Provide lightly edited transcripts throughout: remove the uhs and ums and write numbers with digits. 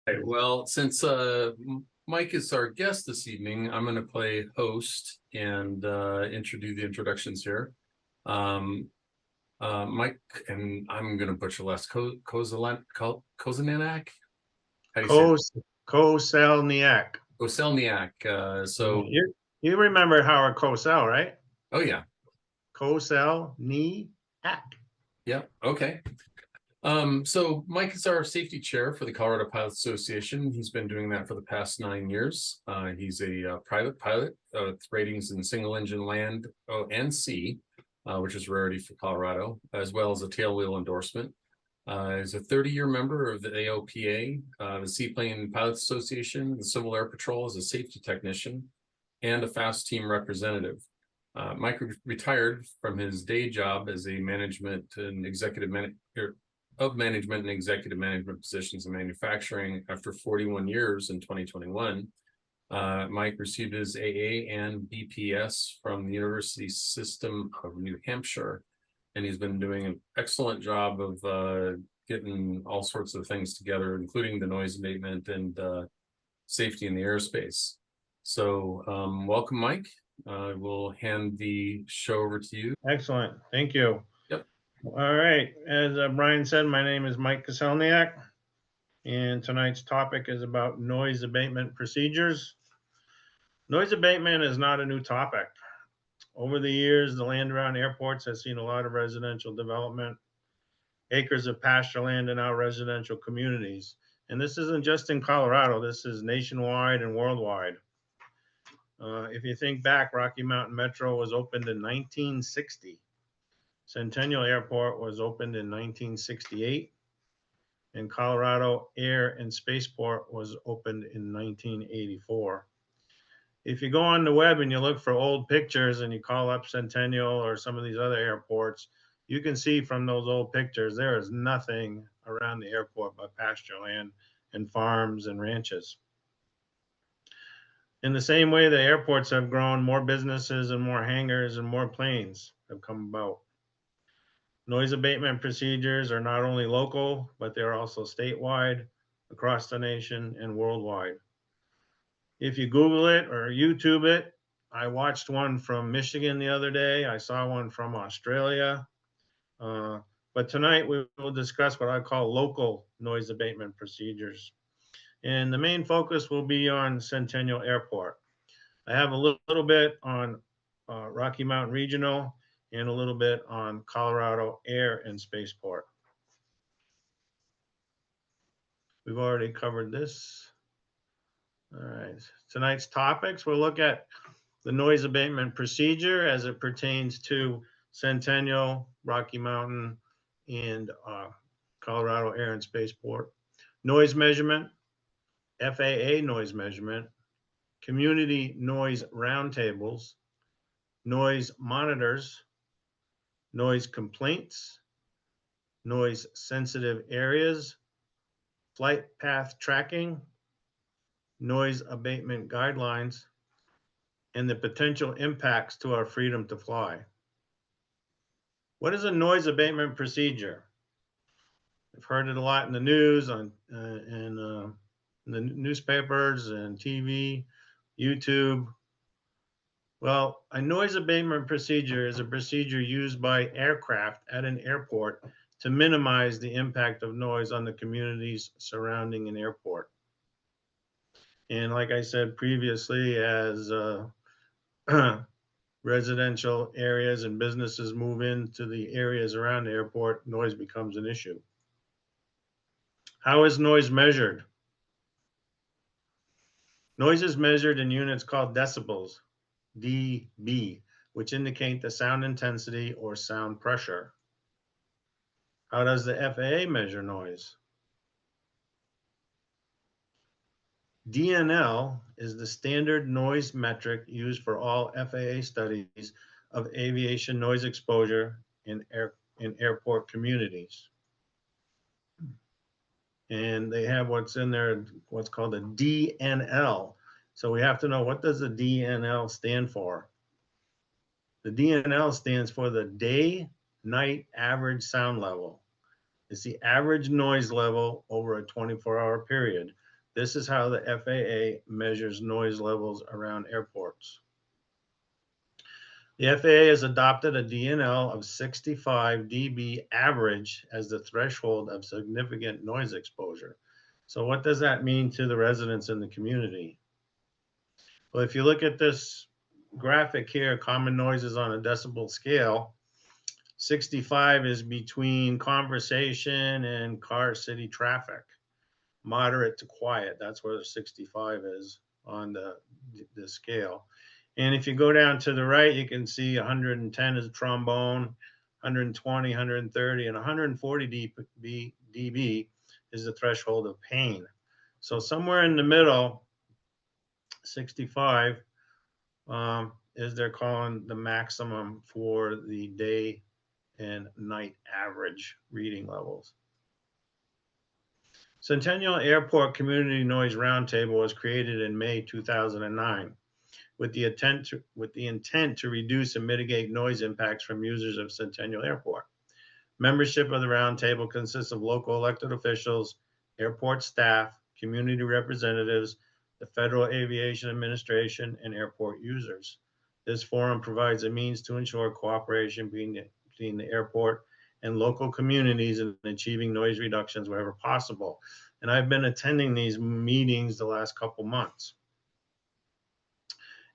Right, well, since Mike is our guest this evening, I'm going to play host and introduce the introductions here. Um, Mike, and I'm going to butcher last Koscielniak. How do you say it? Kos Koscielniak. Koscielniak. You remember Howard Cosell, right? Oh yeah, Koscielniak. yeah, okay. So Mike is our safety chair for the Colorado Pilot Association. He's been doing that for the past 9 years. He's a private pilot with ratings in single engine land and sea, which is a rarity for Colorado, as well as a tailwheel endorsement. He's a 30-year member of the AOPA, the Seaplane Pilot Association, the Civil Air Patrol as a safety technician, and a FAASTeam representative. Mike retired from his day job as a management and executive of management and executive management positions in manufacturing after 41 years in 2021. Mike received his AA and BPS from the University System of New Hampshire, and he's been doing an excellent job of getting all sorts of things together, including the noise abatement and safety in the airspace. So, welcome, Mike. We'll hand the show over to you. Excellent. Thank you. Yep. All right. As Brian said, my name is Mike Koscielniak, and tonight's topic is about noise abatement procedures. Noise abatement is not a new topic. Over the years, the land around airports has seen a lot of residential development, acres of pasture land in our residential communities. And this isn't just in Colorado, this is nationwide and worldwide. If you think back, Rocky Mountain Metro was opened in 1960. Centennial Airport was opened in 1968. And Colorado Air and Spaceport was opened in 1984. If you go on the web and you look for old pictures and you call up Centennial or some of these other airports, you can see from those old pictures there is nothing around the airport but pasture land and farms and ranches. In the same way, the airports have grown, more businesses and more hangars and more planes have come about. Noise abatement procedures are not only local, but they're also statewide, across the nation, and worldwide. If you Google it or YouTube it, I watched one from Michigan the other day. I saw one from Australia. Uh, but tonight we will discuss what I call local noise abatement procedures. And the main focus will be on Centennial Airport. I have a little bit on Rocky Mountain Regional and a little bit on Colorado Air and Spaceport. We've already covered this. All right. Tonight's topics, we'll look at the noise abatement procedure as it pertains to Centennial, Rocky Mountain, and Colorado Air and Spaceport. Noise measurement, FAA noise measurement, community noise roundtables, noise monitors, noise complaints, noise sensitive areas, flight path tracking, noise abatement guidelines, and the potential impacts to our freedom to fly. What is a noise abatement procedure? I've heard it a lot in the news, in the newspapers and TV, YouTube. Well, a noise abatement procedure is a procedure used by aircraft at an airport to minimize the impact of noise on the communities surrounding an airport. And like I said previously, as residential areas and businesses move into the areas around the airport, noise becomes an issue. How is noise measured? Noise is measured in units called decibels, dB, which indicate the sound intensity or sound pressure. How does the FAA measure noise? DNL is the standard noise metric used for all FAA studies of aviation noise exposure in airport communities. And they have what's in there, what's called a DNL. So we have to know, what does the DNL stand for? The DNL stands for the day-night average sound level. It's the average noise level over a 24-hour period. This is how the FAA measures noise levels around airports. The FAA has adopted a DNL of 65 dB average as the threshold of significant noise exposure. So what does that mean to the residents in the community? Well, if you look at this graphic here, common noises on a decibel scale, 65 is between conversation and car city traffic. Moderate to quiet, that's where 65 is on the scale. And if you go down to the right, you can see 110 is trombone, 120, 130, and 140 dB is the threshold of pain. So somewhere in the middle, 65 is they're calling the maximum for the day and night average reading levels. Centennial Airport Community Noise Roundtable was created in May 2009 with the intent to reduce and mitigate noise impacts from users of Centennial Airport. Membership of the roundtable consists of local elected officials, airport staff, community representatives, the Federal Aviation Administration, and airport users. This forum provides a means to ensure cooperation between the airport and local communities in achieving noise reductions wherever possible. And I've been attending these meetings the last couple months.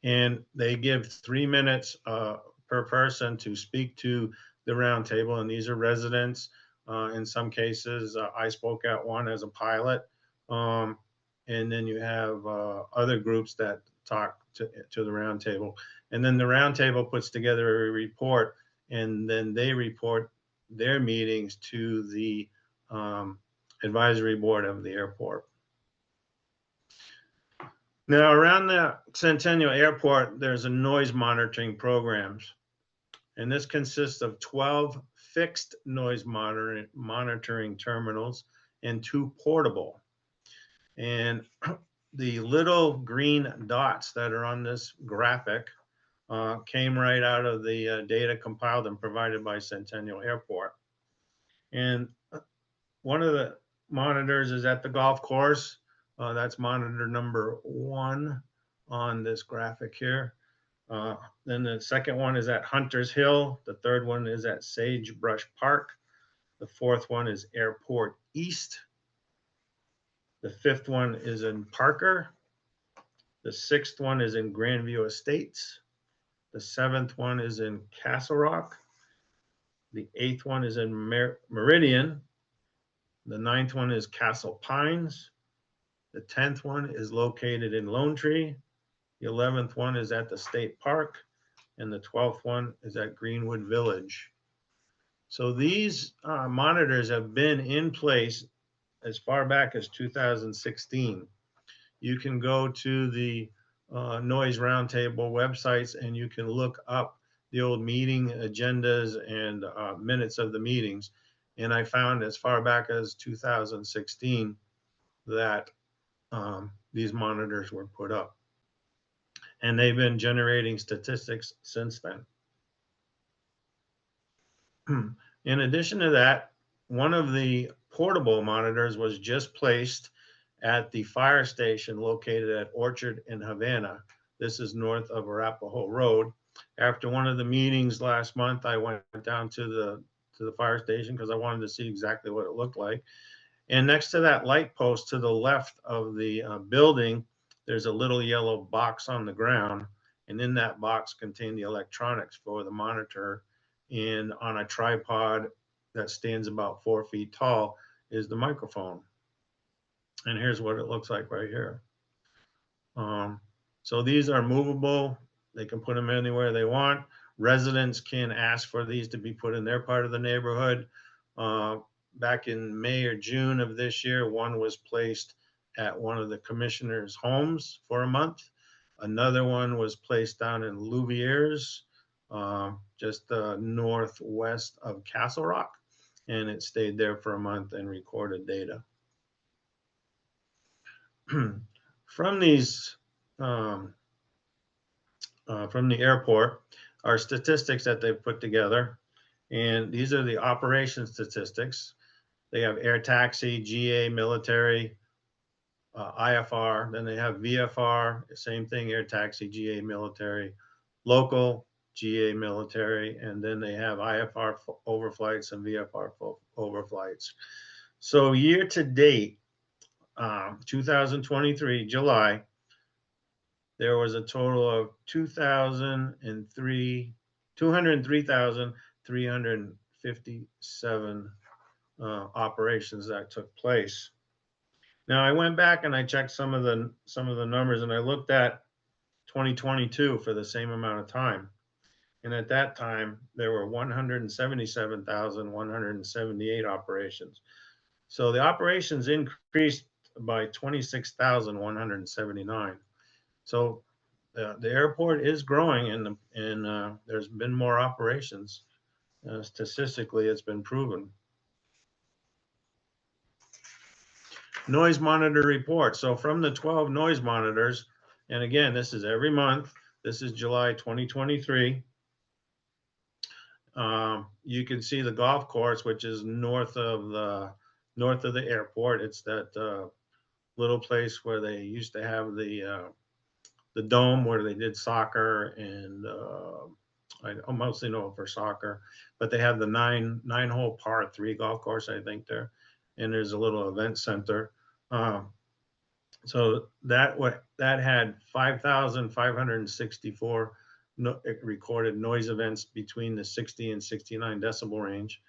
And they give 3 minutes per person to speak to the roundtable, and these are residents. In some cases, I spoke at one as a pilot, and then you have other groups that talk to the roundtable. And then the roundtable puts together a report, and then they report their meetings to the advisory board of the airport. Now, around the Centennial Airport, there's a noise monitoring programs, and this consists of 12 fixed noise monitoring terminals and 2 portable. And the little green dots that are on this graphic came right out of the data compiled and provided by Centennial Airport. And one of the monitors is at the golf course. That's monitor number 1 on this graphic here. Then the second one is at Hunter's Hill. The third one is at Sagebrush Park. The fourth one is Airport East. The fifth one is in Parker. The sixth one is in Grandview Estates. The seventh one is in Castle Rock. The eighth one is in Meridian. The ninth one is Castle Pines. The 10th one is located in Lone Tree. The 11th one is at the State Park. And the 12th one is at Greenwood Village. So these monitors have been in place as far back as 2016. You can go to the Noise Roundtable websites and you can look up the old meeting agendas and minutes of the meetings. And I found as far back as 2016 that these monitors were put up. And they've been generating statistics since then. In addition to that, one of the portable monitors was just placed at the fire station located at Orchard in Havana. This is north of Arapahoe Road. After one of the meetings last month, I went down to the fire station because I wanted to see exactly what it looked like. And next to that light post to the left of the building, there's a little yellow box on the ground. And in that box contained the electronics for the monitor. And on a tripod that stands about 4 feet tall is the microphone. And here's what it looks like right here. So these are movable. They can put them anywhere they want. Residents can ask for these to be put in their part of the neighborhood. Back in May or June of this year, one was placed at one of the commissioners' homes for a month. Another one was placed down in Louvieres, just northwest of Castle Rock, and it stayed there for a month and recorded data. From these, from the airport, are statistics that they've put together, and these are the operation statistics. They have air taxi, GA, military, IFR, then they have VFR, same thing, air taxi, GA military, local, GA military, and then they have IFR overflights and VFR overflights. So year to date, 2023, July, there was a total of 203,357 operations that took place. Now I went back and I checked some of the numbers, and I looked at 2022 for the same amount of time. And at that time, there were 177,178 operations. So the operations increased by 26,179. So the airport is growing, and there's been more operations. Statistically, it's been proven. Noise monitor report. So from the 12 noise monitors, and again, this is every month. This is July 2023. You can see the golf course, which is north of the airport. It's that little place where they used to have the dome where they did soccer, and I mostly know it for soccer, but they have the nine-hole par 3 golf course, I think, there, and there's a little event center. So that had 5,564 recorded noise events between the 60 and 69 decibel range.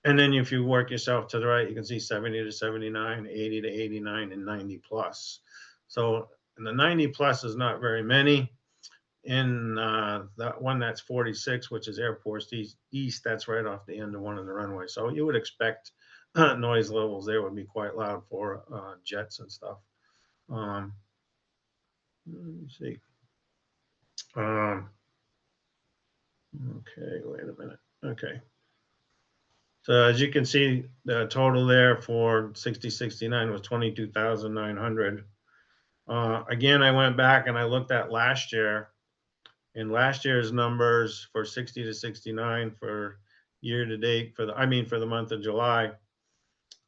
And then if you work yourself to the right, you can see 70 to 79, 80 to 89, and 90 plus. So and the 90 plus is not very many. In that one that's 46, which is Airport East, that's right off the end of one of the runways. So you would expect noise levels there would be quite loud for jets and stuff. Let me see. Okay, wait a minute. Okay. So as you can see, the total there for 6069 was 22,900. Again, I went back and I looked at last year, and last year's numbers for 60 to 69 for year to date for the month of July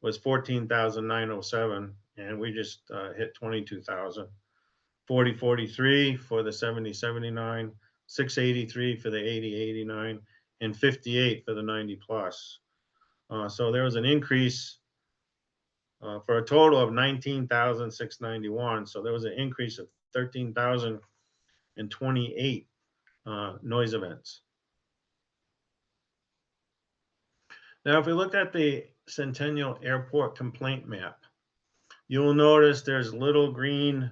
was 14,907, and we just hit 22,000. 4043 for the 7079, 683 for the 8089, and 58 for the 90 plus. So there was an increase for a total of 19,691. So there was an increase of 13,028 noise events. Now, if we look at the Centennial Airport complaint map, you'll notice there's little green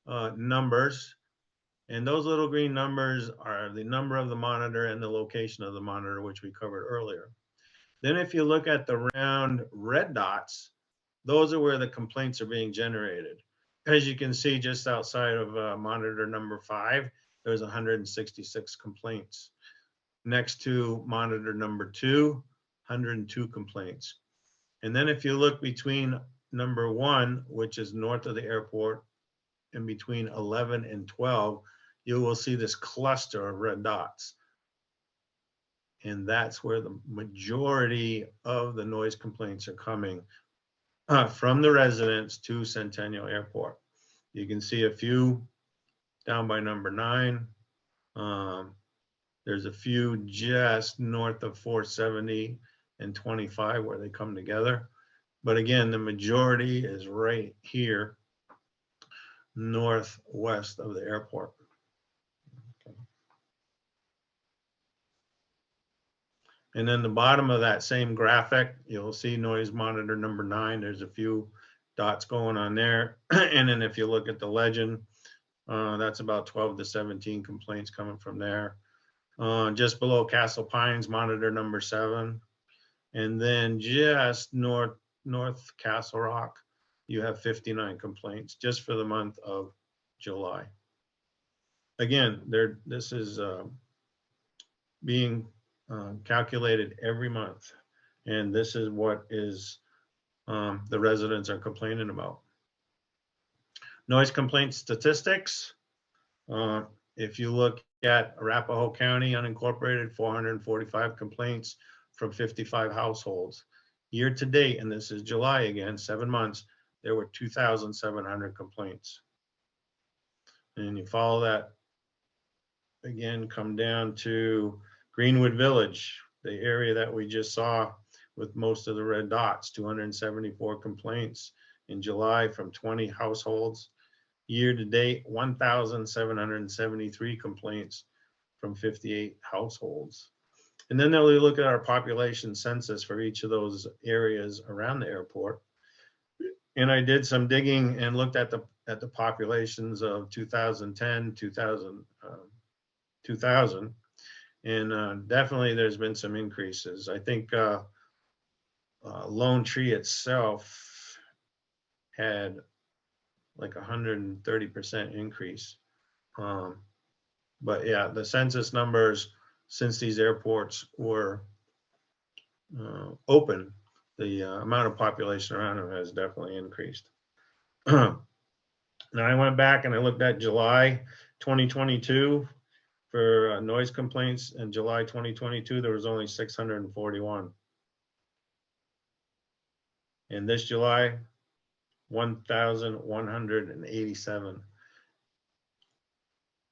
numbers, and those little green numbers are the number of the monitor and the location of the monitor, which we covered earlier. Then if you look at the round red dots, those are where the complaints are being generated. As you can see, just outside of monitor number 5, there's 166 complaints. Next to monitor number 2, 102 complaints. And then if you look between number 1, which is north of the airport, and between 11 and 12, you will see this cluster of red dots. And that's where the majority of the noise complaints are coming from the residents to Centennial Airport. You can see a few down by number 9. There's a few just north of 470 and 25 where they come together. But again, the majority is right here, northwest of the airport. Okay. And then the bottom of that same graphic, you'll see noise monitor number 9. There's a few dots going on there. And then if you look at the legend, that's about 12 to 17 complaints coming from there. Just below Castle Pines, monitor number 7. And then just north Castle Rock, you have 59 complaints just for the month of July. Again, this is being calculated every month, and this is what is the residents are complaining about. Noise complaint statistics. If you look at Arapahoe County, unincorporated, 445 complaints from 55 households. Year to date, and this is July again, 7 months, there were 2,700 complaints. And you follow that again, come down to Greenwood Village, the area that we just saw with most of the red dots, 274 complaints in July from 20 households. Year to date, 1,773 complaints from 58 households. And then they'll look at our population census for each of those areas around the airport. And I did some digging and looked at the populations of 2010, 2000, and definitely there's been some increases. I think Lone Tree itself had like 130% increase. But yeah, the census numbers since these airports were open, the amount of population around them has definitely increased. Now I went back and I looked at July 2022 for noise complaints. In July 2022, there was only 641. And this July, 1,187.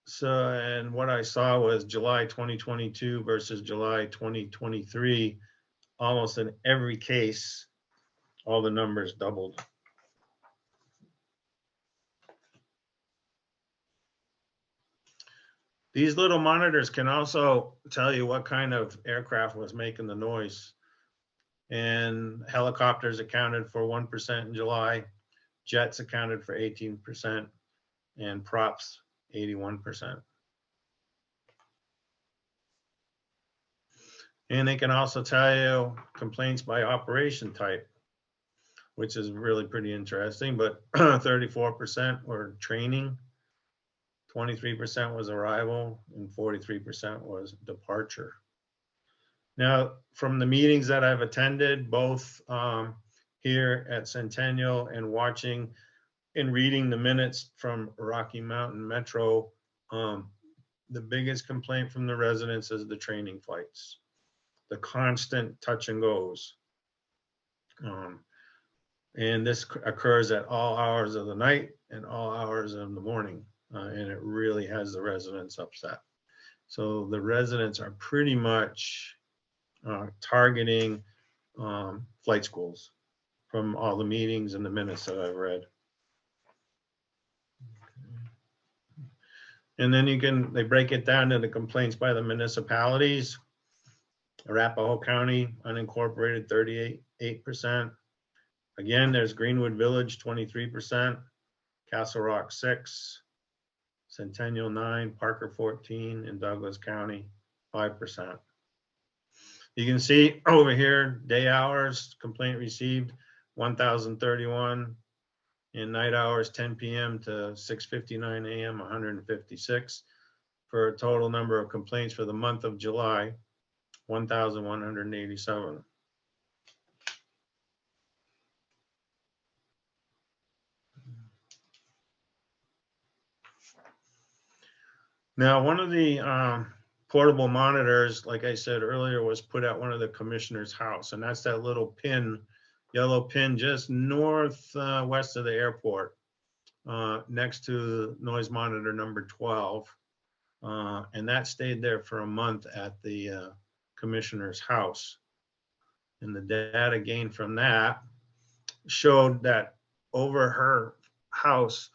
So, and what I saw was July 2022 versus July 2023, almost in every case, all the numbers doubled. These little monitors can also tell you what kind of aircraft was making the noise. And helicopters accounted for 1% in July, jets accounted for 18%, and props 81%. And they can also tell you complaints by operation type, which is really pretty interesting, but 34% were training, 23% was arrival, and 43% was departure. Now, from the meetings that I've attended, both here at Centennial and watching and reading the minutes from Rocky Mountain Metro, the biggest complaint from the residents is the training flights, the constant touch and goes. And this occurs at all hours of the night and all hours of the morning, and it really has the residents upset. So the residents are pretty much targeting flight schools from all the meetings and the minutes that I've read. And then they break it down into complaints by the municipalities. Arapahoe County, unincorporated, 38%. Again, there's Greenwood Village, 23%. Castle Rock, 6%. Centennial, 9%. Parker, 14%. And Douglas County, 5%. You can see over here, day hours, complaint received, 1,031. In night hours, 10 p.m. to 6:59 a.m., 156. For a total number of complaints for the month of July, 1,187. Now, one of the portable monitors, like I said earlier, was put at one of the commissioner's house, and that's that little pin, yellow pin, just northwest of the airport, next to noise monitor number 12. And that stayed there for a month at the commissioner's house. And the data gained from that showed that over her house,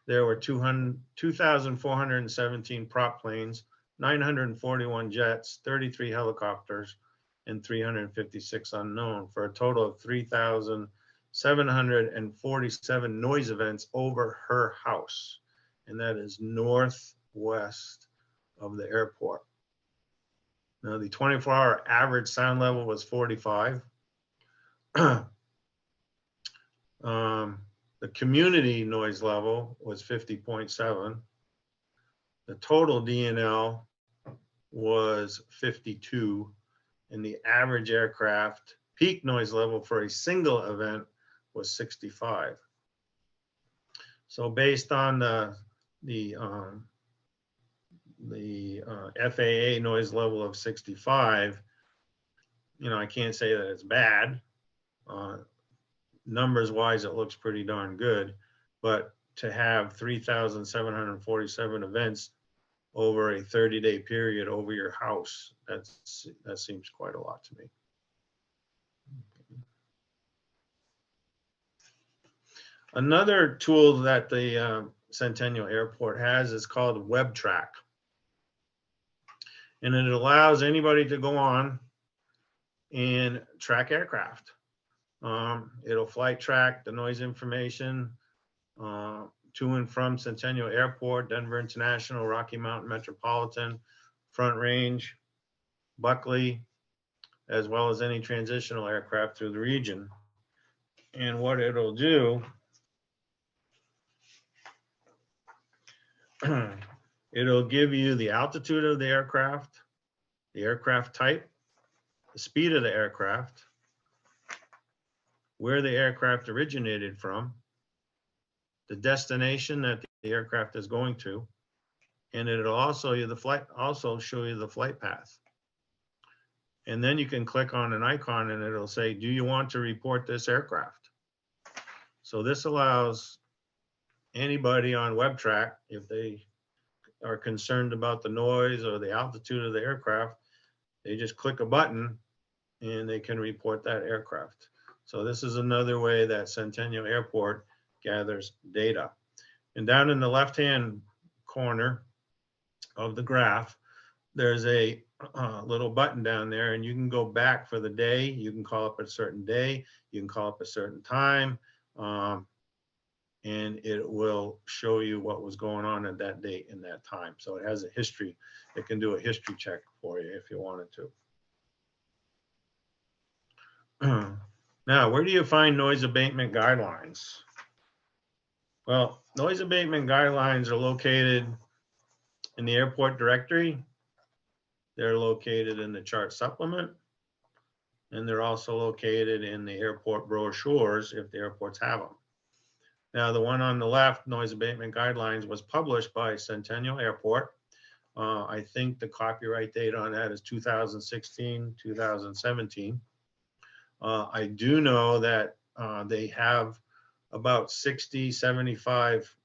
there were 2,417 prop planes, 941 jets, 33 helicopters, and 356 unknown, for a total of 3,747 noise events over her house. And that is northwest of the airport. Now, the 24-hour average sound level was 45. The community noise level was 50.7. The total DNL was 52. And the average aircraft peak noise level for a single event was 65. So based on the FAA noise level of 65, I can't say that it's bad. numbers wise, it looks pretty darn good. But to have 3,747 events over a 30-day period over your house, that seems quite a lot to me. Another tool that the Centennial Airport has is called WebTrack. And it allows anybody to go on and track aircraft. It'll flight track the noise information to and from Centennial Airport, Denver International, Rocky Mountain Metropolitan, Front Range, Buckley, as well as any transitional aircraft through the region. And what it'll do, it'll give you the altitude of the aircraft type, the speed of the aircraft, where the aircraft originated from, the destination that the aircraft is going to, and it'll also show you the flight path. And then you can click on an icon and it'll say, do you want to report this aircraft? So this allows anybody on WebTrack, if they are concerned about the noise or the altitude of the aircraft, they just click a button and they can report that aircraft. So this is another way that Centennial Airport gathers data. And down in the left-hand corner of the graph, there's a little button down there, and you can go back for the day. You can call up a certain day. You can call up a certain time, and it will show you what was going on at that date and that time. So it has a history. It can do a history check for you if you wanted to. Now, where do you find noise abatement guidelines? Well, noise abatement guidelines are located in the airport directory. They're located in the chart supplement, and they're also located in the airport brochures if the airports have them. Now, the one on the left, noise abatement guidelines, was published by Centennial Airport. I think the copyright date on that is 2016, 2017. I do know that they have about 60, 75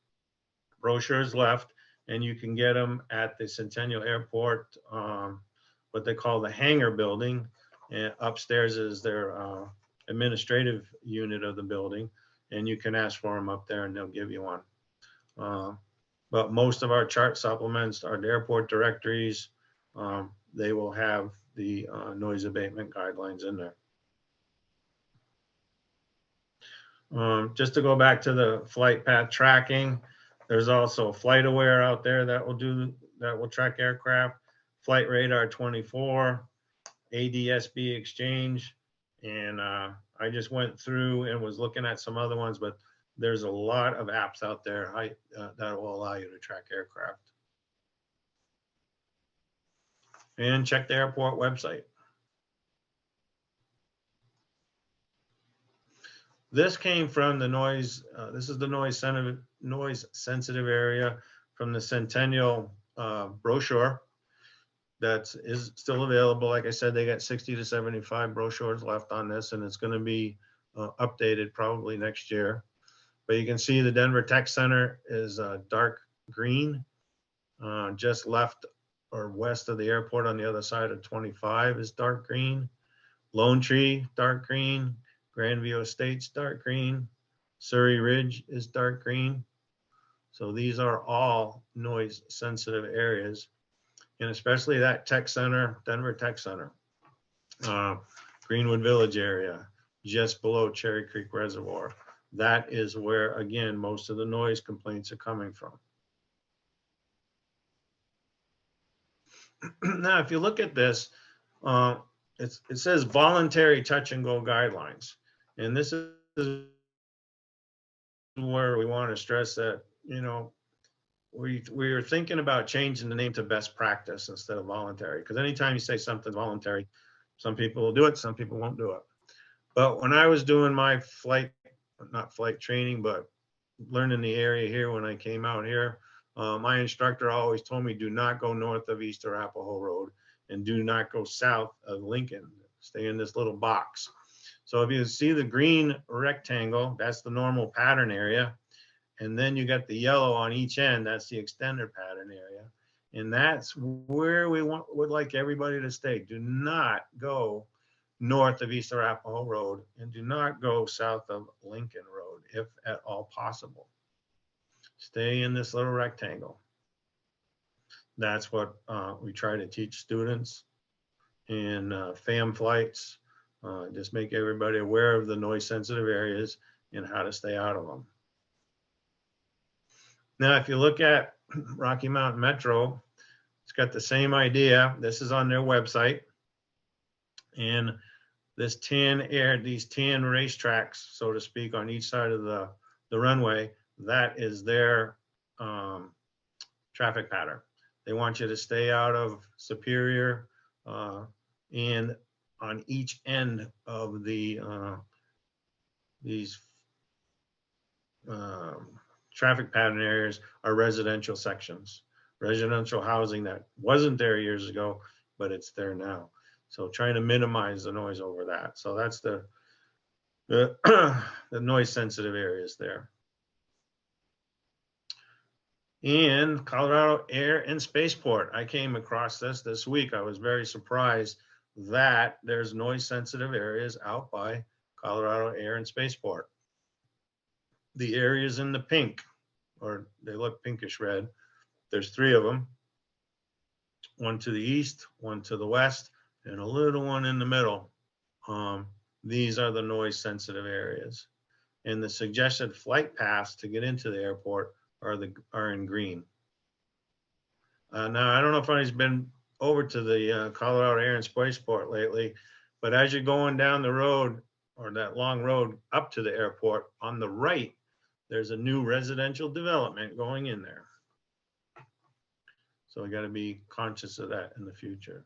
brochures left, and you can get them at the Centennial Airport, what they call the hangar building. And upstairs is their administrative unit of the building, and you can ask for them up there and they'll give you one. But most of our chart supplements, our airport directories, they will have the noise abatement guidelines in there. Just to go back to the flight path tracking, there's also FlightAware out there that will track aircraft, Flight Radar 24, ADSB Exchange, and I just went through and was looking at some other ones, but there's a lot of apps out there that will allow you to track aircraft. And check the airport website. This came from the noise, this is the noise sensitive area from the Centennial brochure that is still available. Like I said, they got 60 to 75 brochures left on this, and it's going to be updated probably next year. But you can see the Denver Tech Center is dark green, just left or west of the airport on the other side of 25 is dark green. Lone Tree, dark green. Grandview Estates, dark green. Surrey Ridge is dark green. So these are all noise sensitive areas, and especially that Tech Center, Denver Tech Center, Greenwood Village area, just below Cherry Creek Reservoir. That is where, again, most of the noise complaints are coming from. Now, if you look at this, it says voluntary touch and go guidelines. And this is where we want to stress that, you know, we are thinking about changing the name to best practice instead of voluntary. Because anytime you say something voluntary, some people will do it, some people won't do it. But when I was doing my not flight training, but learning the area here when I came out here, my instructor always told me, do not go north of East Arapahoe Road and do not go south of Lincoln. Stay in this little box. So if you see the green rectangle, that's the normal pattern area. And then you got the yellow on each end, that's the extended pattern area. And that's where we would like everybody to stay. Do not go north of East Arapahoe Road, and do not go south of Lincoln Road, if at all possible. Stay in this little rectangle. That's what we try to teach students in FAM flights. Just make everybody aware of the noise sensitive areas and how to stay out of them. Now, if you look at Rocky Mountain Metro, it's got the same idea. This is on their website. And this these tan racetracks, so to speak, on each side of the runway, that is their traffic pattern. They want you to stay out of Superior and on each end of the these traffic pattern areas are residential sections, residential housing that wasn't there years ago, but it's there now. So trying to minimize the noise over that. So that's the noise sensitive areas there. And Colorado Air and Spaceport, I came across this week. I was very surprised that there's noise sensitive areas out by Colorado Air and Spaceport. The areas in the pink, or they look pinkish red, there's 3 of them. One to the east, one to the west, and a little one in the middle. These are the noise sensitive areas. And the suggested flight paths to get into the airport are in green. Now, I don't know if anybody's been over to the Colorado Air and Spaceport lately, but as you're going down the road, or that long road up to the airport, on the right, there's a new residential development going in there. So we got to be conscious of that in the future.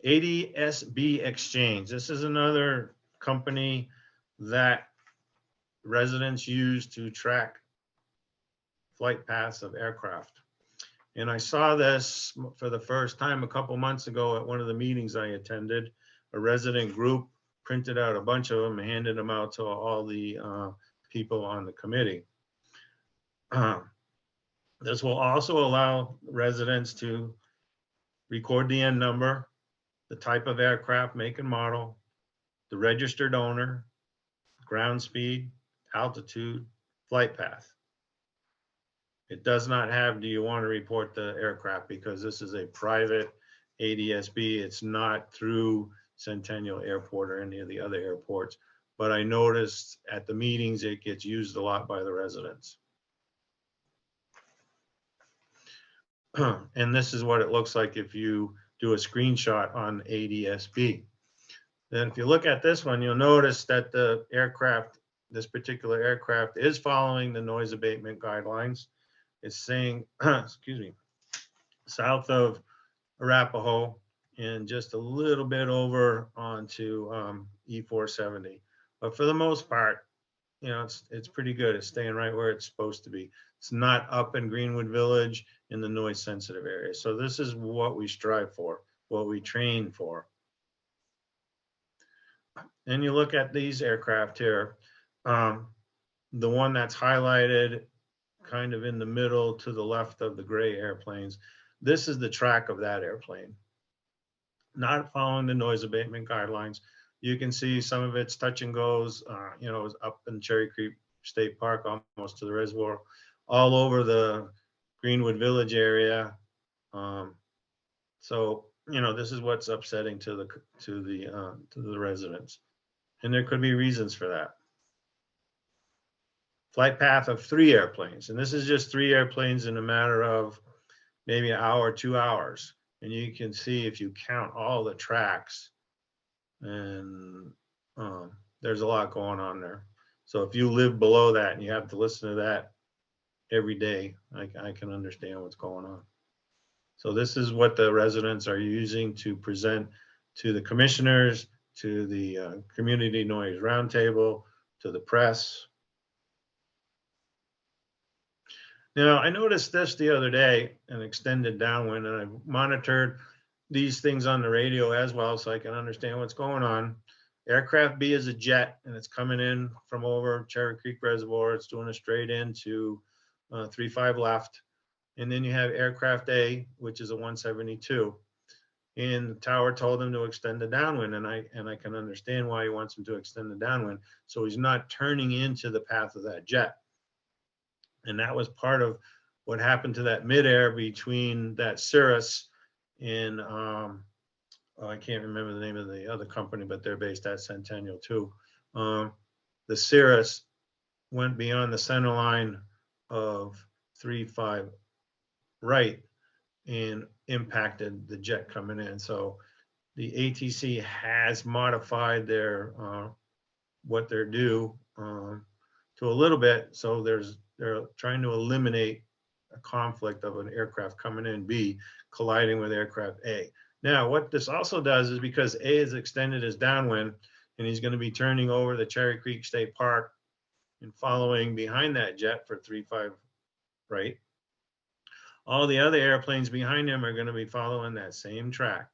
ADSB Exchange. This is another company that residents use to track flight paths of aircraft. And I saw this for the first time a couple months ago at one of the meetings I attended. A resident group printed out a bunch of them and handed them out to all the people on the committee. This will also allow residents to record the end number, the type of aircraft, make and model, the registered owner, ground speed, altitude, flight path. It does not have, do you want to report the aircraft, because this is a private ADSB. It's not through Centennial Airport or any of the other airports. But I noticed at the meetings, it gets used a lot by the residents. And this is what it looks like if you do a screenshot on ADSB. Then if you look at this one, you'll notice that the aircraft, this particular aircraft, is following the noise abatement guidelines. It's saying, excuse me, south of Arapahoe and just a little bit over onto E470. But for the most part, you know, it's pretty good. It's staying right where it's supposed to be. It's not up in Greenwood Village in the noise sensitive area. So this is what we strive for, what we train for. And you look at these aircraft here, the one that's highlighted kind of in the middle to the left of the gray airplanes. This is the track of that airplane. Not following the noise abatement guidelines. You can see some of its touch and goes, you know, up in Cherry Creek State Park, almost to the reservoir, all over the Greenwood Village area. So, you know, this is what's upsetting to the residents. And there could be reasons for that. Flight path of 3 airplanes. And this is just 3 airplanes in a matter of maybe an hour, 2 hours. And you can see if you count all the tracks, and there's a lot going on there. So if you live below that and you have to listen to that every day, I can understand what's going on. So this is what the residents are using to present to the commissioners, to the Community Noise Roundtable, to the press. Now, I noticed this the other day, an extended downwind, and I monitored these things on the radio as well so I can understand what's going on. Aircraft B is a jet, and it's coming in from over Cherry Creek Reservoir. It's doing a straight into 35 left. And then you have aircraft A, which is a 172. And the tower told him to extend the downwind, and I can understand why he wants him to extend the downwind. So he's not turning into the path of that jet. And that was part of what happened to that midair between that Cirrus and I can't remember the name of the other company, but they're based at Centennial too. The Cirrus went beyond the center line of 3-5 right and impacted the jet coming in. So the ATC has modified their what they're due to a little bit. So they're trying to eliminate a conflict of an aircraft coming in B colliding with aircraft A. Now, what this also does is because A is extended his downwind and he's going to be turning over the Cherry Creek State Park and following behind that jet for 3-5 right, all the other airplanes behind him are going to be following that same track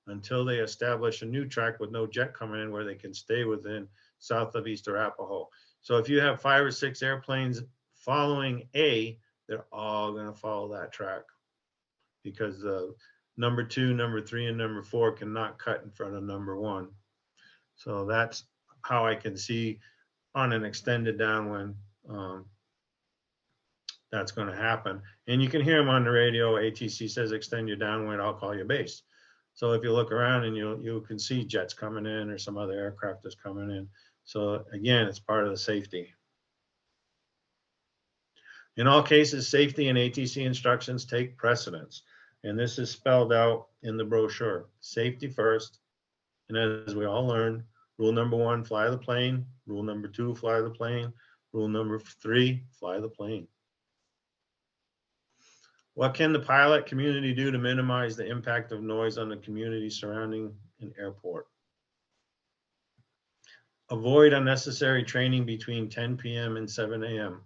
until they establish a new track with no jet coming in where they can stay within south of East Arapahoe. So if you have 5 or 6 airplanes following A, they're all going to follow that track because number 2, number 3, and number 4 cannot cut in front of number 1. So that's how I can see on an extended downwind that's going to happen. And you can hear them on the radio. ATC says extend your downwind, I'll call you base. So if you look around and you can see jets coming in or some other aircraft is coming in. So again, it's part of the safety. In all cases, safety and ATC instructions take precedence. And this is spelled out in the brochure. Safety first. And as we all learned, rule number 1, fly the plane. Rule number 2, fly the plane. Rule number 3, fly the plane. What can the pilot community do to minimize the impact of noise on the community surrounding an airport? Avoid unnecessary training between 10 p.m. and 7 a.m.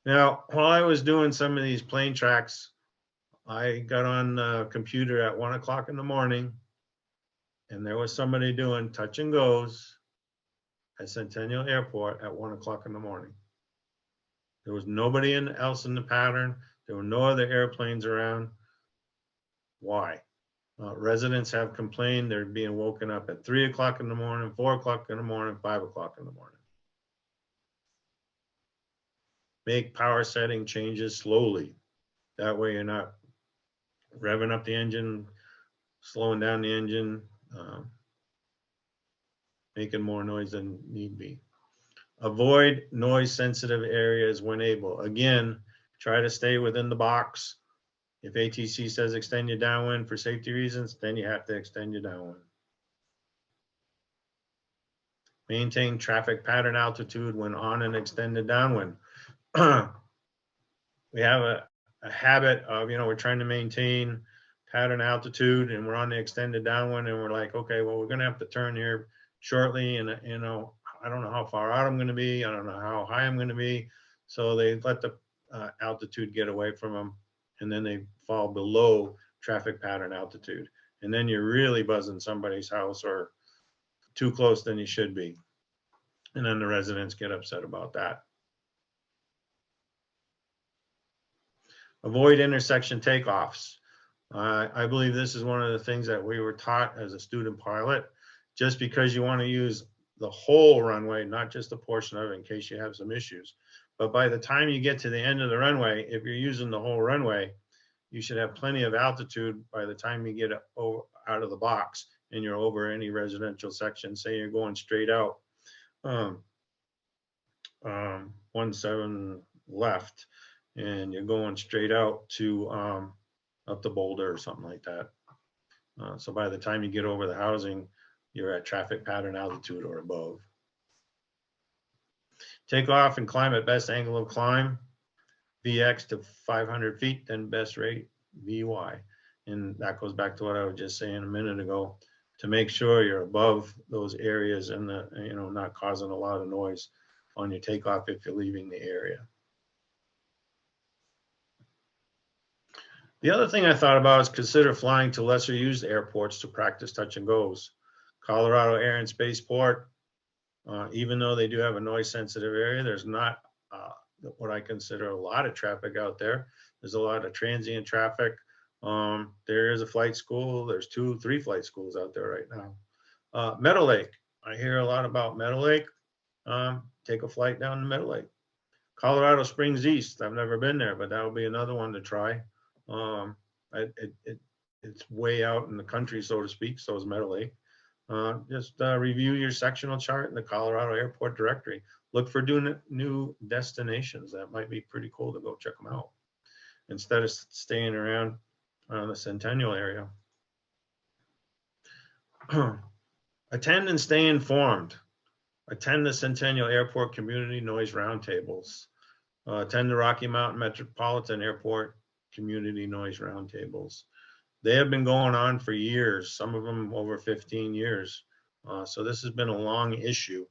Now, while I was doing some of these plane tracks, I got on the computer at 1 o'clock in the morning, and there was somebody doing touch and goes at Centennial Airport at 1 o'clock in the morning. There was nobody else in the pattern. There were no other airplanes around. Why? Residents have complained they're being woken up at 3 o'clock in the morning, 4 o'clock in the morning, 5 o'clock in the morning. Make power setting changes slowly. That way you're not revving up the engine, slowing down the engine, making more noise than need be. Avoid noise sensitive areas when able. Again, try to stay within the box. If ATC says extend your downwind for safety reasons, then you have to extend your downwind. Maintain traffic pattern altitude when on an extended downwind. We have a habit of, we're trying to maintain pattern altitude and we're on the extended downwind and we're like, okay, well, we're going to have to turn here shortly. And, I don't know how far out I'm going to be. I don't know how high I'm going to be. So they let the altitude get away from them. And then they fall below traffic pattern altitude. And then you're really buzzing somebody's house or too close than you should be. And then the residents get upset about that. Avoid intersection takeoffs. I believe this is one of the things that we were taught as a student pilot. Just because you want to use the whole runway, not just a portion of it in case you have some issues. But by the time you get to the end of the runway, if you're using the whole runway, you should have plenty of altitude by the time you get out of the box and you're over any residential section. Say you're going straight out 17 left and you're going straight out to up to Boulder or something like that. So by the time you get over the housing, you're at traffic pattern altitude or above. Take off and climb at best angle of climb, VX to 500 feet, then best rate, VY. And that goes back to what I was just saying a minute ago, to make sure you're above those areas and not causing a lot of noise on your takeoff if you're leaving the area. The other thing I thought about is consider flying to lesser used airports to practice touch and goes. Colorado Air and Spaceport, even though they do have a noise sensitive area, there's not what I consider a lot of traffic out there. There's a lot of transient traffic. There is a flight school. There's 2-3 flight schools out there right now. Meadow Lake, I hear a lot about Meadow Lake. Take a flight down to Meadow Lake. Colorado Springs East, I've never been there, but that would be another one to try. It's way out in the country, so to speak, so is Meadow Lake. Just review your sectional chart in the Colorado Airport Directory. Look for new destinations. That might be pretty cool to go check them out instead of staying around the Centennial area. Attend and stay informed. Attend the Centennial Airport Community Noise Roundtables. Attend the Rocky Mountain Metropolitan Airport Community Noise Roundtables. They have been going on for years, some of them over 15 years. So this has been a long issue.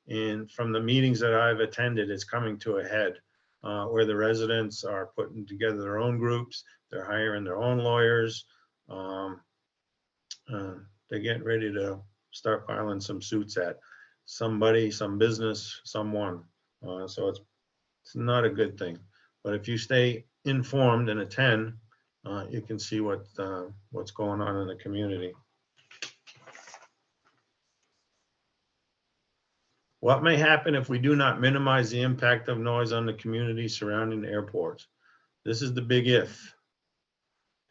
And from the meetings that I've attended, it's coming to a head where the residents are putting together their own groups. They're hiring their own lawyers. They're getting ready to start filing some suits at somebody, some business, someone. So it's not a good thing. But if you stay informed and attend, you can see what's going on in the community. What may happen if we do not minimize the impact of noise on the community surrounding the airports? This is the big if.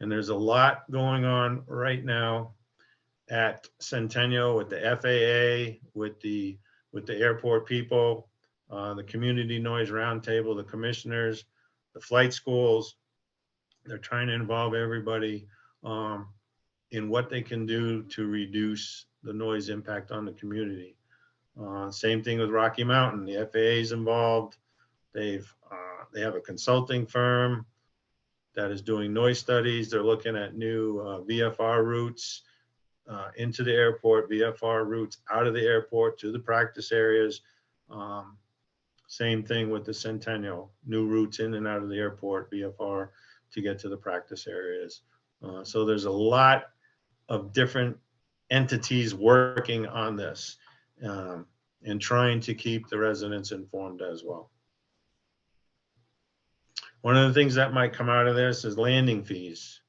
And there's a lot going on right now at Centennial with the FAA, with the airport people, the community noise roundtable, the commissioners, the flight schools. They're trying to involve everybody in what they can do to reduce the noise impact on the community. Same thing with Rocky Mountain. The FAA is involved. They have a consulting firm that is doing noise studies. They're looking at new VFR routes into the airport, VFR routes out of the airport to the practice areas. Same thing with the Centennial, new routes in and out of the airport, VFR, to get to the practice areas. So there's a lot of different entities working on this and trying to keep the residents informed as well. One of the things that might come out of this is landing fees.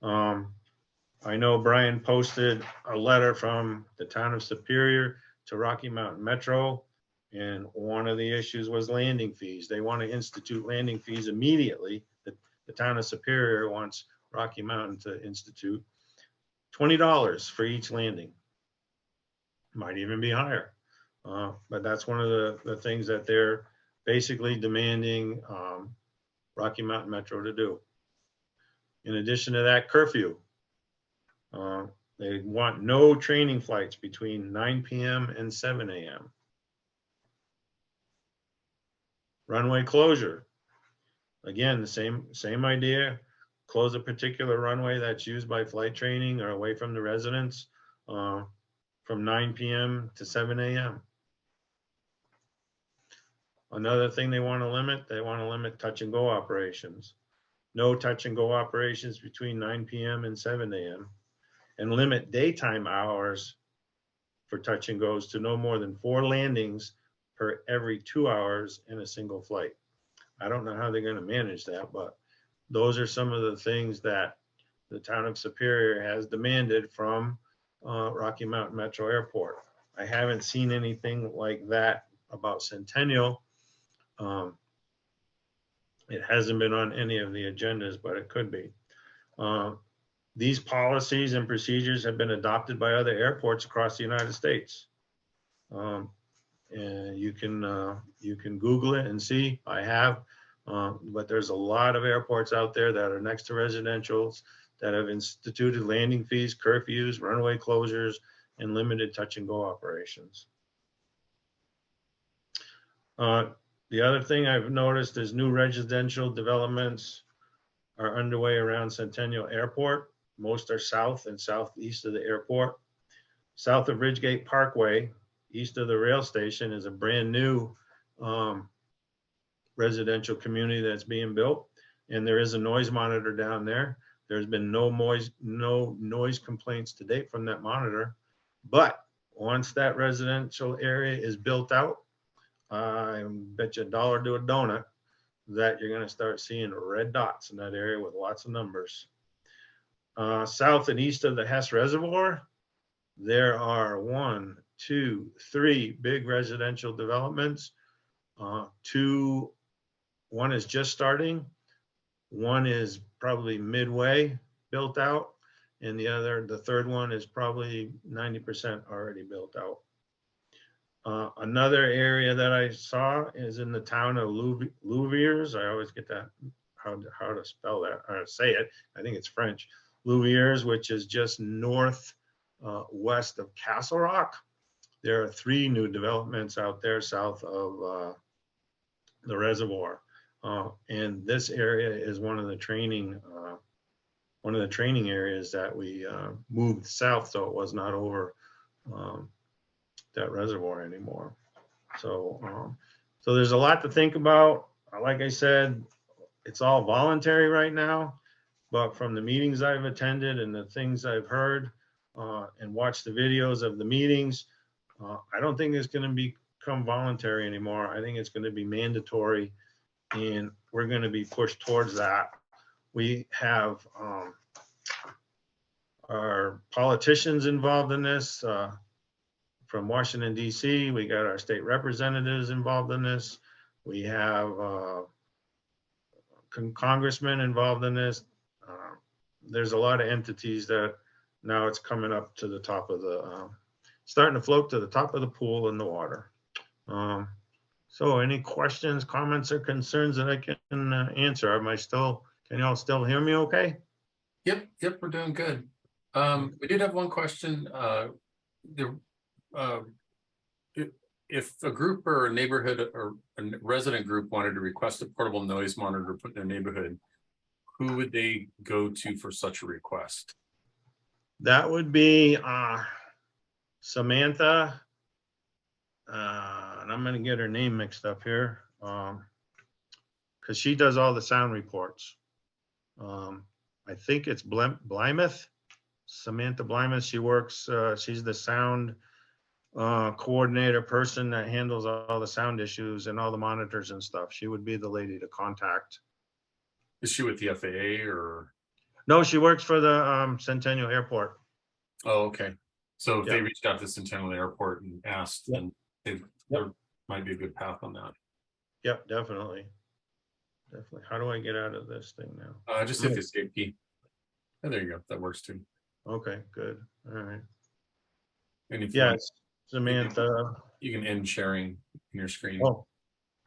I know Brian posted a letter from the town of Superior to Rocky Mountain Metro, and one of the issues was landing fees. They want to institute landing fees immediately. The town of Superior wants Rocky Mountain to institute $20 for each landing. Might even be higher. But that's one of the things that they're basically demanding Rocky Mountain Metro to do. In addition to that, curfew. They want no training flights between 9 p.m. and 7 a.m. Runway closure. Again, the same idea. Close a particular runway that's used by flight training or away from the residents from 9 p.m. to 7 a.m. Another thing they want to limit touch and go operations. No touch and go operations between 9 p.m. and 7 a.m. and limit daytime hours for touch and goes to no more than 4 landings per every 2 hours in a single flight. I don't know how they're going to manage that, but those are some of the things that the town of Superior has demanded from Rocky Mountain Metro Airport. I haven't seen anything like that about Centennial. It hasn't been on any of the agendas, but it could be. These policies and procedures have been adopted by other airports across the United States. And you can Google it and see. I have, but there's a lot of airports out there that are next to residentials that have instituted landing fees, curfews, runway closures, and limited touch and go operations. The other thing I've noticed is new residential developments are underway around Centennial Airport. Most are south and southeast of the airport. South of Ridgegate Parkway, east of the rail station, is a brand new residential community that's being built. And there is a noise monitor down there. There's been no noise complaints to date from that monitor. But once that residential area is built out, I bet you $1 to a donut that you're going to start seeing red dots in that area with lots of numbers. South and east of the Hess Reservoir, there are 1, 2, 3 big residential developments. One is just starting, one is probably midway built out, and the third one is probably 90% already built out. Another area that I saw is in the town of Louviers. I always get that, how to spell that, or say it. I think it's French. Louviers, which is just north west of Castle Rock. There are 3 new developments out there south of the reservoir. And this area is one of the training areas that we moved south, so it was not over that reservoir anymore. So there's a lot to think about. Like I said, it's all voluntary right now, but from the meetings I've attended and the things I've heard and watched the videos of the meetings, I don't think it's going to become voluntary anymore. I think it's going to be mandatory, and we're going to be pushed towards that. We have our politicians involved in this. From Washington, D.C., we got our state representatives involved in this. We have congressmen involved in this. There's a lot of entities that now it's coming up to the top of the, starting to float to the top of the pool in the water. So any questions, comments, or concerns that I can answer? Can y'all still hear me okay? Yep, we're doing good. We did have one question. If a group or a neighborhood or a resident group wanted to request a portable noise monitor put in their neighborhood, who would they go to for such a request? That would be Samantha, and I'm going to get her name mixed up here because she does all the sound reports. I think it's Blymuth, Samantha Blymuth. She works, she's the sound coordinator person that handles all the sound issues and all the monitors and stuff. She would be the lady to contact. Is she with the FAA or? No, she works for the Centennial Airport. Oh, okay. So if they reached out to Centennial Airport and asked, then there might be a good path on that. Yep, definitely. How do I get out of this thing now? Just hit the escape key. Oh, there you go. That works too. Okay, good. All right. And if Samantha. You can end sharing your screen. Oh,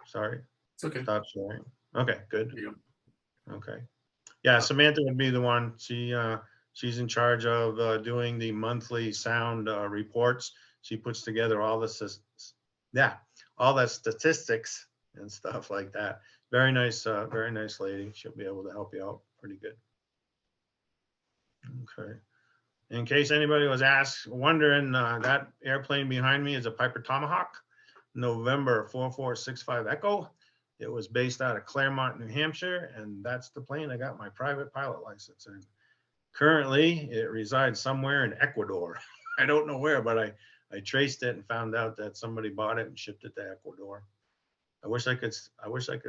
sorry. It's okay. Stop sharing. Okay, good. There you go. Okay. Yeah, Samantha would be the one. She's in charge of doing the monthly sound reports. She puts together all the statistics and stuff like that. Very nice lady. She'll be able to help you out pretty good. Okay. In case anybody was wondering, that airplane behind me is a Piper Tomahawk, November 4465 Echo. It was based out of Claremont, New Hampshire, and that's the plane I got my private pilot license in. Currently, it resides somewhere in Ecuador. I don't know where, but I traced it and found out that somebody bought it and shipped it to Ecuador. I wish I could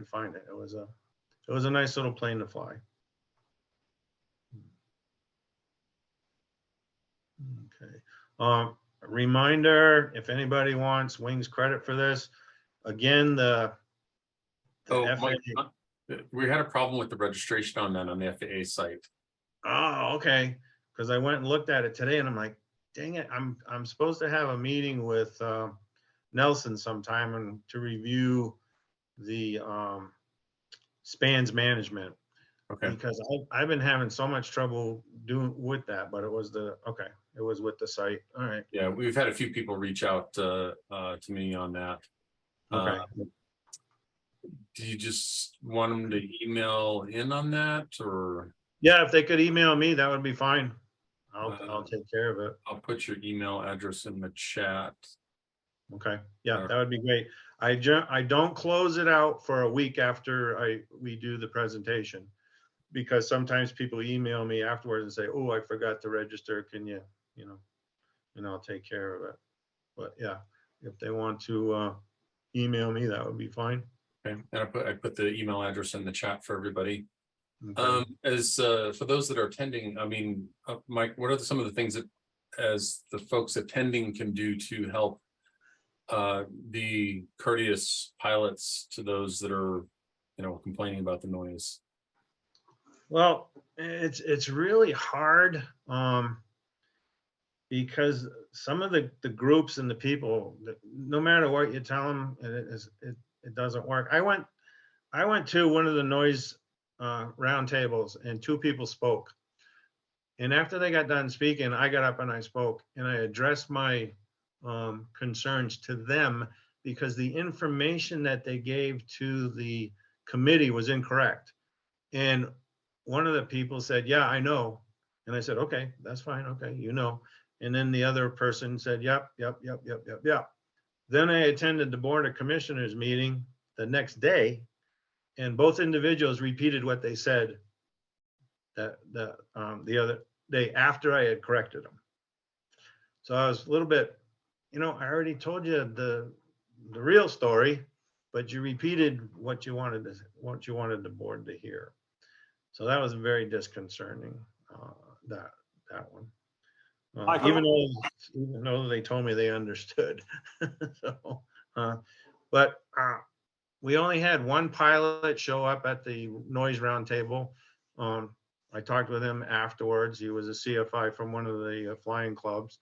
find it. It was a nice little plane to fly. Okay. Reminder, if anybody wants Wings credit for this, again, Mike, we had a problem with the registration on that on the FAA site. Oh, okay. Because I went and looked at it today, and I'm like, dang it, I'm supposed to have a meeting with Nelson sometime and to review the spans management. Okay. Because I've been having so much trouble doing with that, but it was with the site. All right. Yeah, we've had a few people reach out to me on that. Okay. Do you just want them to email in on that, or? Yeah, if they could email me, that would be fine. I'll take care of it. I'll put your email address in the chat. Okay. Yeah, that would be great. I don't close it out for a week after we do the presentation. because sometimes people email me afterwards and say, oh, I forgot to register. Can you, and I'll take care of it. But yeah, if they want to email me, that would be fine. Okay. And I put the email address in the chat for everybody. Okay. As for those that are attending, I mean, Mike, what are some of the things that as the folks attending can do to help be courteous pilots to those that are, complaining about the noise? Well, it's really hard because some of the groups and the people, no matter what you tell them, it doesn't work. I went to one of the noise roundtables, and two people spoke. And after they got done speaking, I got up and I spoke, and I addressed my concerns to them because the information that they gave to the committee was incorrect. And one of the people said, yeah, I know. And I said, okay, that's fine. Okay, And then the other person said, yep. Then I attended the Board of Commissioners meeting the next day, and both individuals repeated what they said the other day after I had corrected them. So I was a little bit, I already told you the real story, but you repeated what you wanted the board to hear. So that was very disconcerting. That one. Even though they told me they understood. So, but we only had one pilot show up at the noise roundtable. I talked with him afterwards. He was a CFI from one of the flying clubs.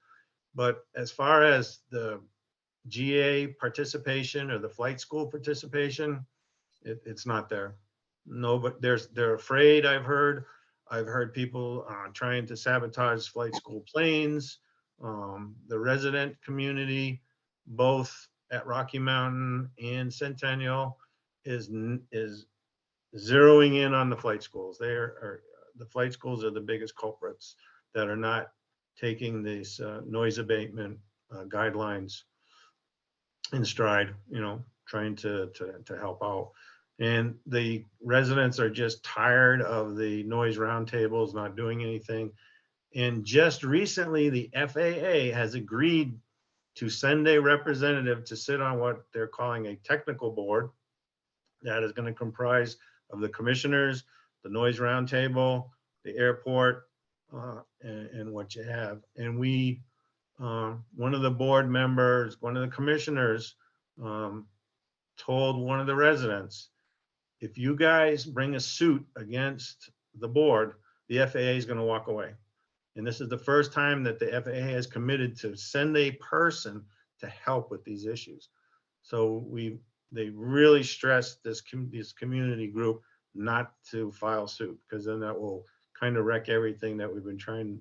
But as far as the GA participation or the flight school participation, it's not there. No, but they're afraid. I've heard people trying to sabotage flight school planes. The resident community, both at Rocky Mountain and Centennial, is zeroing in on the flight schools. The flight schools are the biggest culprits that are not taking these noise abatement guidelines in stride. Trying to help out. And the residents are just tired of the noise roundtables not doing anything. And just recently, the FAA has agreed to send a representative to sit on what they're calling a technical board that is going to comprise of the commissioners, the noise roundtable, the airport, and what you have. And we, one of the board members, one of the commissioners, told one of the residents, if you guys bring a suit against the board, the FAA is going to walk away. And this is the first time that the FAA has committed to send a person to help with these issues. So they really stressed this community group not to file suit, because then that will kind of wreck everything that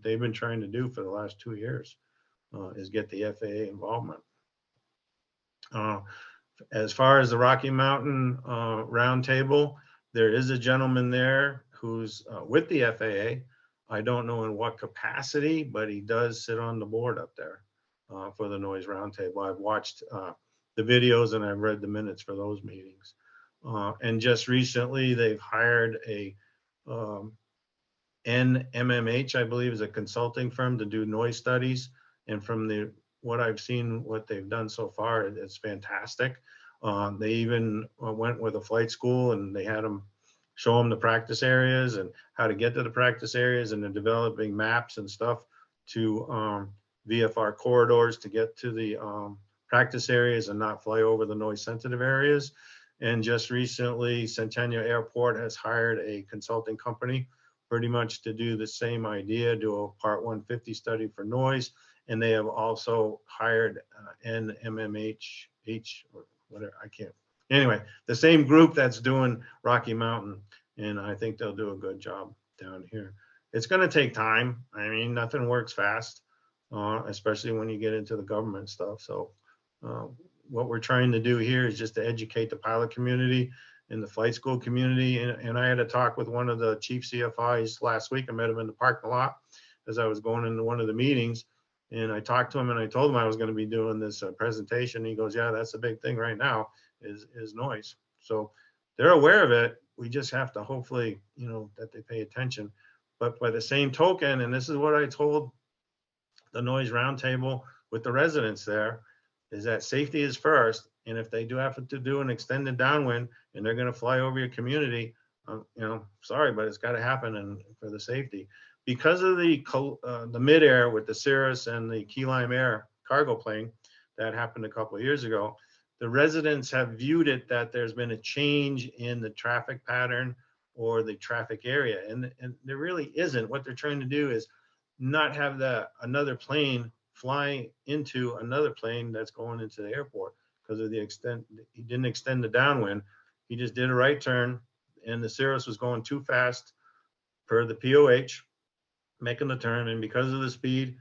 they've been trying to do for the last 2 years, is get the FAA involvement. As far as the Rocky Mountain roundtable, there is a gentleman there who's with the FAA. I don't know in what capacity, but he does sit on the board up there for the noise roundtable. I've watched the videos and I've read the minutes for those meetings. And just recently, they've hired a NMMH, I believe, is a consulting firm to do noise studies. And from what I've seen, what they've done so far, it's fantastic. They even went with a flight school, and they had them show them the practice areas and how to get to the practice areas, and they're developing maps and stuff to VFR corridors to get to the practice areas and not fly over the noise sensitive areas. And just recently, Centennial Airport has hired a consulting company pretty much to do the same idea, do a Part 150 study for noise. And they have also hired NMMH, or whatever, I can't. Anyway, the same group that's doing Rocky Mountain, and I think they'll do a good job down here. It's going to take time. I mean, nothing works fast, especially when you get into the government stuff. So what we're trying to do here is just to educate the pilot community and the flight school community. And I had a talk with one of the chief CFIs last week. I met him in the parking lot as I was going into one of the meetings. And I talked to him and I told him I was going to be doing this presentation. He goes, yeah, that's a big thing right now is noise. So they're aware of it. we just have to hopefully, that they pay attention. But by the same token, and this is what I told the noise roundtable with the residents there, is that safety is first. And if they do have to do an extended downwind and they're going to fly over your community, sorry, but it's got to happen, and for the safety, because of the midair with the Cirrus and the Key Lime Air cargo plane that happened a couple of years ago. The residents have viewed it that there's been a change in the traffic pattern or the traffic area, and there really isn't. What they're trying to do is not have another plane fly into another plane that's going into the airport, because of the extent he didn't extend the downwind. He just did a right turn, and the Cirrus was going too fast per the POH, making the turn, and because of the speed,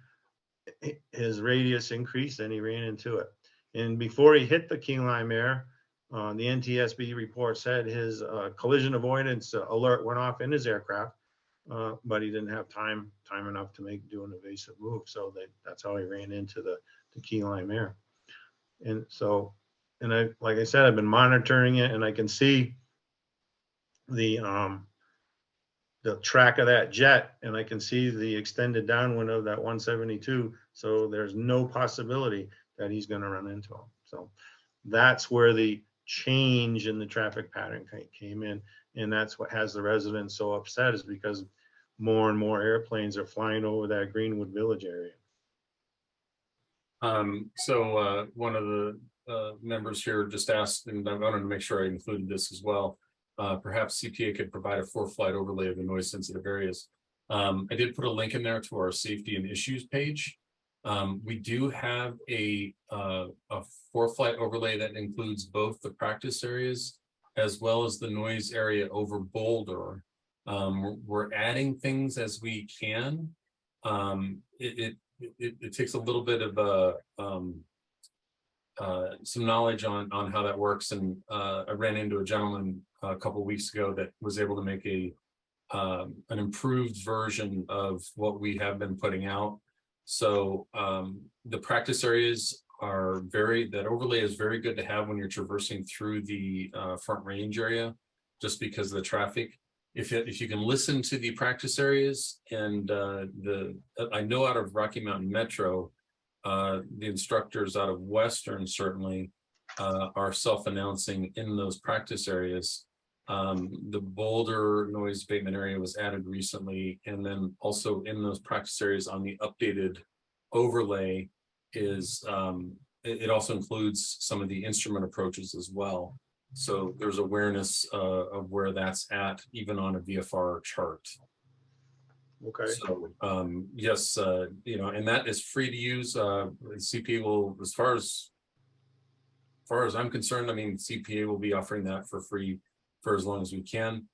his radius increased and he ran into it. And before he hit the Key Lime Air, the NTSB report said his collision avoidance alert went off in his aircraft, but he didn't have time enough to do an evasive move. So that's how he ran into the Key Lime Air. And so, and like I said, I've been monitoring it, and I can see the track of that jet, and I can see the extended downwind of that 172. So there's no possibility that he's going to run into him. So that's where the change in the traffic pattern came in. And that's what has the residents so upset, is because more and more airplanes are flying over that Greenwood Village area. So one of the members here just asked, and I wanted to make sure I included this as well. Perhaps CPA could provide a 4-flight overlay of the noise sensitive areas. I did put a link in there to our safety and issues page. We do have a 4-flight overlay that includes both the practice areas as well as the noise area over Boulder. We're adding things as we can. It takes a little bit of some knowledge on how that works, and I ran into a gentleman a couple of weeks ago that was able to make an improved version of what we have been putting out. So the practice areas are that overlay is very good to have when you're traversing through the Front Range area, just because of the traffic. If you can listen to the practice areas, and I know out of Rocky Mountain Metro, the instructors out of Western certainly are self-announcing in those practice areas. The Boulder noise abatement area was added recently, and then also in those practice areas on the updated overlay is it also includes some of the instrument approaches as well. So there's awareness of where that's at, even on a VFR chart. Okay. So yes, and that is free to use. CPA will, as far as I'm concerned, I mean, CPA will be offering that for free for as long as we can.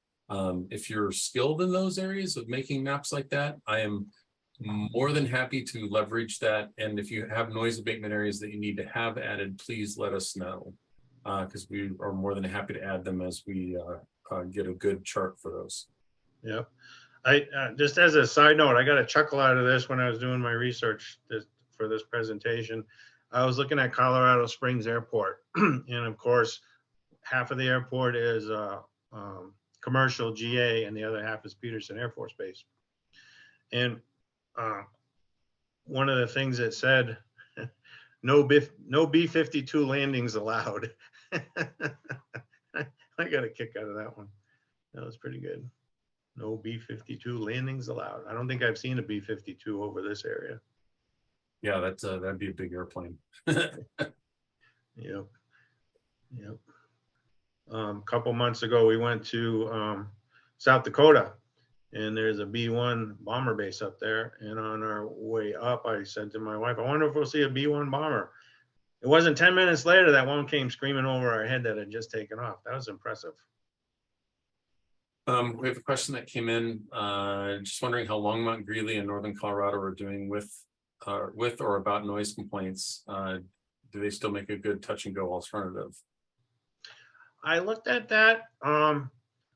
If you're skilled in those areas of making maps like that, I am more than happy to leverage that. And if you have noise abatement areas that you need to have added, please let us know, because we are more than happy to add them as we get a good chart for those. Yep. I just as a side note, I got a chuckle out of this when I was doing my research for this presentation. I was looking at Colorado Springs Airport, and of course, half of the airport is commercial GA, and the other half is Peterson Air Force Base. And one of the things it said, no B-52 landings allowed. I got a kick out of that one. That was pretty good. No B-52 landings allowed. I don't think I've seen a B-52 over this area. Yeah, that'd be a big airplane. Yep. Couple months ago, we went to South Dakota, and there's a B-1 bomber base up there. And on our way up, I said to my wife, I wonder if we'll see a B-1 bomber. It wasn't 10 minutes later that one came screaming over our head that had just taken off. That was impressive. We have a question that came in, just wondering how Longmont, Greeley, and Northern Colorado are doing with or about noise complaints. Do they still make a good touch and go alternative? I looked at that. I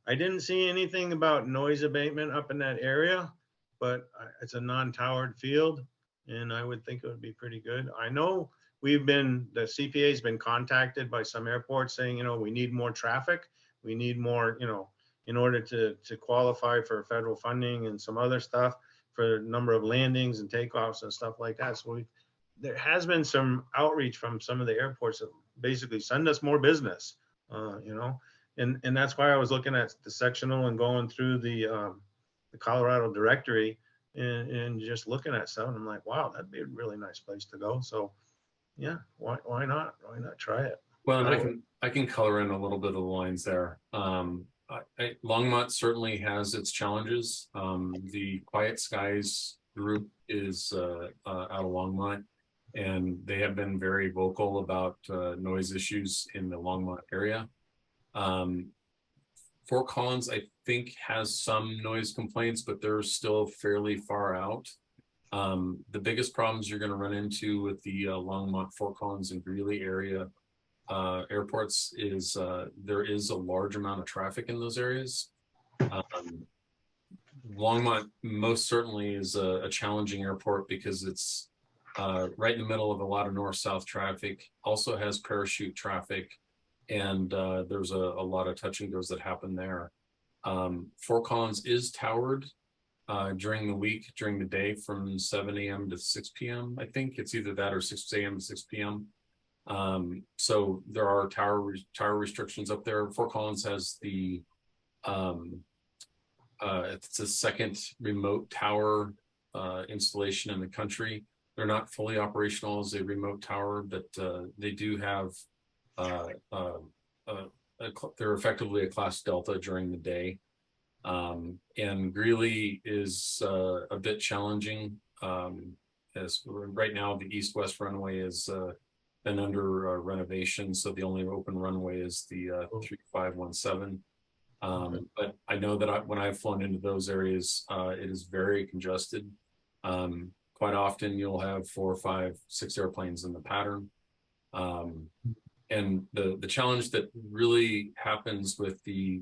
didn't see anything about noise abatement up in that area, but it's a non-towered field, and I would think it would be pretty good. I know the CPA has been contacted by some airports saying, we need more traffic. We need more, in order to qualify for federal funding and some other stuff for a number of landings and takeoffs and stuff like that. So there has been some outreach from some of the airports that basically send us more business, you know, and that's why I was looking at the sectional and going through the Colorado directory and just looking at stuff. And I'm like, wow, that'd be a really nice place to go. So yeah, why not? Why not try it? Well, and I can color in a little bit of the lines there. Longmont certainly has its challenges. The Quiet Skies group is out of Longmont, and they have been very vocal about noise issues in the Longmont area. Fort Collins, I think, has some noise complaints, but they're still fairly far out. The biggest problems you're going to run into with the Longmont, Fort Collins, and Greeley area airports is there is a large amount of traffic in those areas. Longmont most certainly is a challenging airport because it's right in the middle of a lot of north-south traffic, also has parachute traffic, and there's a lot of touch and goes that happen there. Fort Collins is towered during the week, during the day from 7 a.m. to 6 p.m. I think it's either that or 6 a.m. to 6 p.m. So there are tower restrictions up there. Fort Collins has the it's a second remote tower installation in the country. They're not fully operational as a remote tower, but they do have they're effectively a class Delta during the day. And Greeley is a bit challenging as right now the east-west runway is been under renovation, so the only open runway is the 3517. But I know that when I've flown into those areas, it is very congested. Quite often you'll have 4, 5, 6 airplanes in the pattern. And the challenge that really happens with the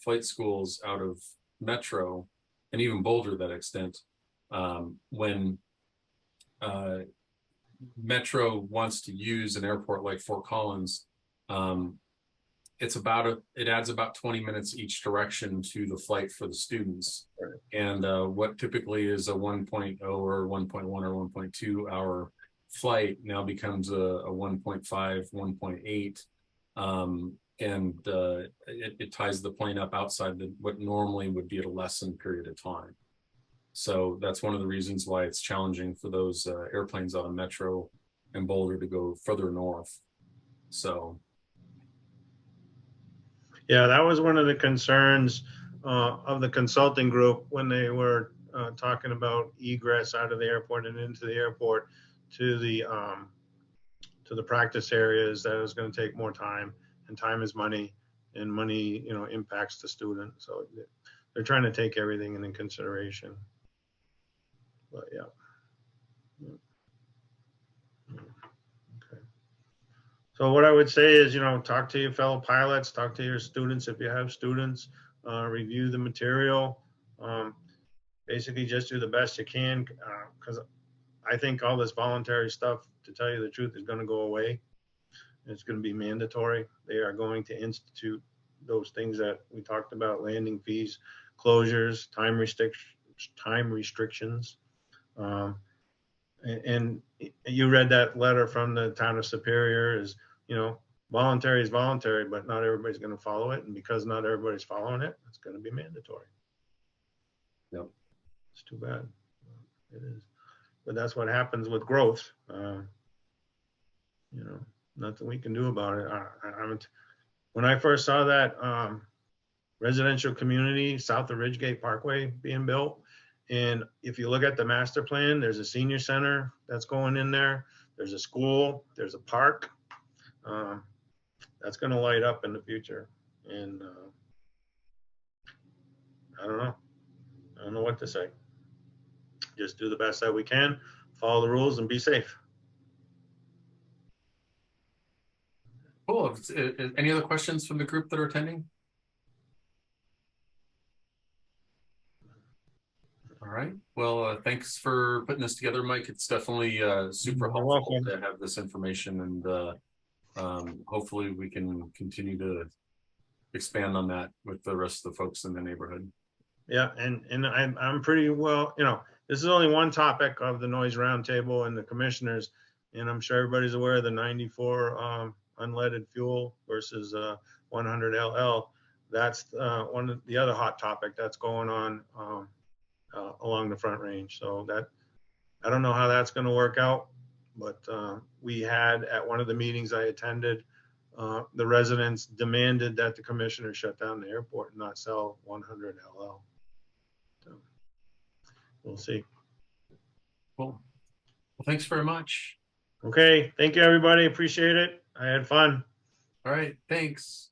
flight schools out of Metro and even Boulder to that extent, when Metro wants to use an airport like Fort Collins, it adds about 20 minutes each direction to the flight for the students. Right. And what typically is a 1.0 or 1.1 or 1.2 hour flight now becomes a 1.5, 1.8. And it ties the plane up outside what normally would be at a lessened period of time. So that's one of the reasons why it's challenging for those airplanes out of Metro and Boulder to go further north. So. Yeah, that was one of the concerns of the consulting group when they were talking about egress out of the airport and into the airport to the practice areas, that it was going to take more time, and time is money, and money, you know, impacts the student. So they're trying to take everything into consideration. But yeah. Okay. So what I would say is, you know, talk to your fellow pilots, talk to your students if you have students, review the material. Basically just do the best you can, because I think all this voluntary stuff, to tell you the truth, is going to go away. It's going to be mandatory. They are going to institute those things that we talked about: landing fees, closures, time restrictions. And you read that letter from the town of Superior. Is, you know, voluntary is voluntary, but not everybody's going to follow it. And because not everybody's following it, it's going to be mandatory. Yep. It's too bad. It is. But that's what happens with growth. You know, nothing we can do about it. When I first saw that residential community south of Ridgegate Parkway being built, and if you look at the master plan, there's a senior center that's going in there. There's a school. There's a park. That's going to light up in the future. And I don't know. I don't know what to say. Just do the best that we can, follow the rules, and be safe. Cool. Any other questions from the group that are attending? All right. Well, thanks for putting this together, Mike. It's definitely super helpful to have this information, and hopefully we can continue to expand on that with the rest of the folks in the neighborhood. Yeah, and I'm pretty well, this is only one topic of the noise roundtable and the commissioners, and I'm sure everybody's aware of the 94 unleaded fuel versus 100 LL. That's one of the other hot topic that's going on along the Front Range. So that I don't know how that's going to work out, but we had at one of the meetings I attended, the residents demanded that the commissioner shut down the airport and not sell 100 LL. So we'll see. Cool. Well, thanks very much. Okay, thank you, everybody. Appreciate it. I had fun. All right, thanks.